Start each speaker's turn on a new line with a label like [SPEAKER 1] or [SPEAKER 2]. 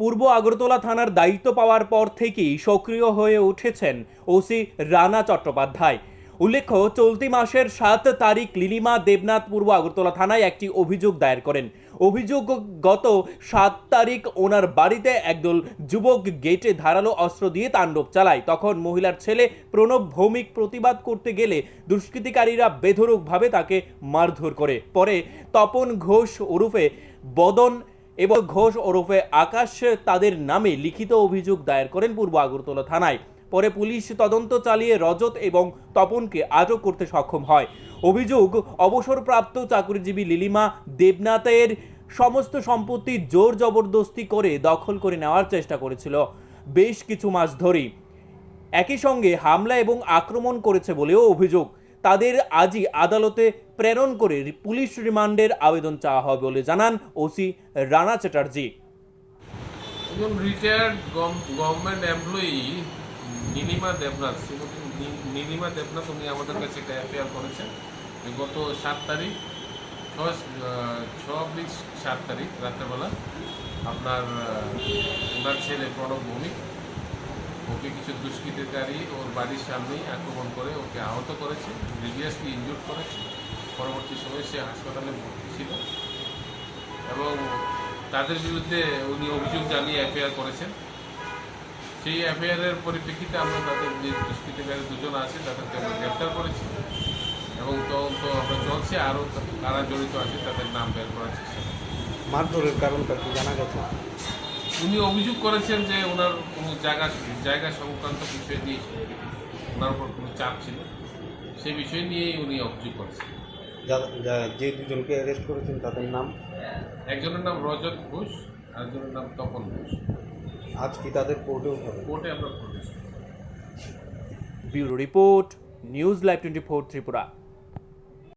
[SPEAKER 1] পূর্ব আগরতলা থানার দায়িত্ব পাওয়ার পর থেকেই সক্রিয় হয়ে উঠেছেন ওসি রানা চট্টোপাধ্যায়। উল্লেখ্য, চলতি মাসের 7 তারিখ লিলিমা দেবনাথ পূর্ব আগরতলা থানায় একটি অভিযোগ দায়ের করেন। অভিযোগ, গত 7 তারিখ ওনার বাড়িতে একদল যুবক গেটে ধারালো অস্ত্র দিয়ে তাণ্ডব চালায়। তখন মহিলার ছেলে প্রণব ভৌমিক প্রতিবাদ করতে গেলে দুষ্কৃতিকারীরা বেধড়কভাবে তাকে মারধর করে। পরে তপন ঘোষ ওরফে বদন এবং ঘোষ ওরফে আকাশ তাদের নামে লিখিত অভিযোগ দায়ের করেন পূর্ব আগরতলা থানায়। পরে পুলিশ তদন্ত চালিয়ে রজত এবং তপনকে আটক করতে সক্ষম হয়। অভিযোগ, অবসরপ্রাপ্ত চাকরিজীবী লিলিমা দেবনাথের সমস্ত সম্পত্তি জোর জবরদস্তি করে দখল করে নেওয়ার চেষ্টা করেছিল বেশ কিছু মাস ধরেই। একই সঙ্গে হামলা এবং আক্রমণ করেছে বলেও অভিযোগ। তাদের আজই আদালতে প্রেরণ করে পুলিশ রিমান্ডের আবেদন চাওয়া হবে বলে জানান ওসি রানা চ্যাটার্জি।
[SPEAKER 2] একজন retired government employee Nilima Debnath, Shrimati Nilima Debnath, উনি আমাদের কাছে একটা এফআইআর করেছেন গত 7 তারিখ 7 তারিখ রাত্রেবেলা। আপনার ওনার ছেলে প্রণব ভৌমিক, ওকে কিছু দুষ্কৃতিকারী ওর বাড়ির সামনেই আক্রমণ করে ওকে আহত করেছে, গ্রিভিয়াসলি ইনজুর্ড করেছে। পরবর্তী সময়ে সে হাসপাতালে ভর্তি ছিল এবং তাদের বিরুদ্ধে উনি অভিযোগ জানিয়ে এফআইআর করেছেন। সেই এফআইআরের পরিপ্রেক্ষিতে আমরা তাদের যে দুষ্কৃতিকারী দুজন আছে তাদেরকে আমরা গ্রেপ্তার করেছি এবং তদন্ত আমরা চলছে। আরও কারা জড়িত আছে তাদের নাম বের করার চেষ্টা করছি।
[SPEAKER 3] মারধরের কারণটা কি জানা গেছে?
[SPEAKER 2] উনি অভিযোগ করেছেন যে ওনার কোনো জায়গা সংক্রান্ত বিষয় নিয়ে ওনার উপর কোনো চাপ ছিল, সেই বিষয় নিয়েই উনি অভিযোগ করেছেন।
[SPEAKER 3] যে দুজনকে অ্যারেস্ট করেছেন তাদের নাম?
[SPEAKER 2] একজনের নাম রজত ঘোষ, আরেকজনের নাম তপন ঘোষ।
[SPEAKER 3] আজ কি তাদের কোর্টেও হবে?
[SPEAKER 2] কোর্টে আমরা করেছি।
[SPEAKER 1] Bureau report, news live 24 Tripura.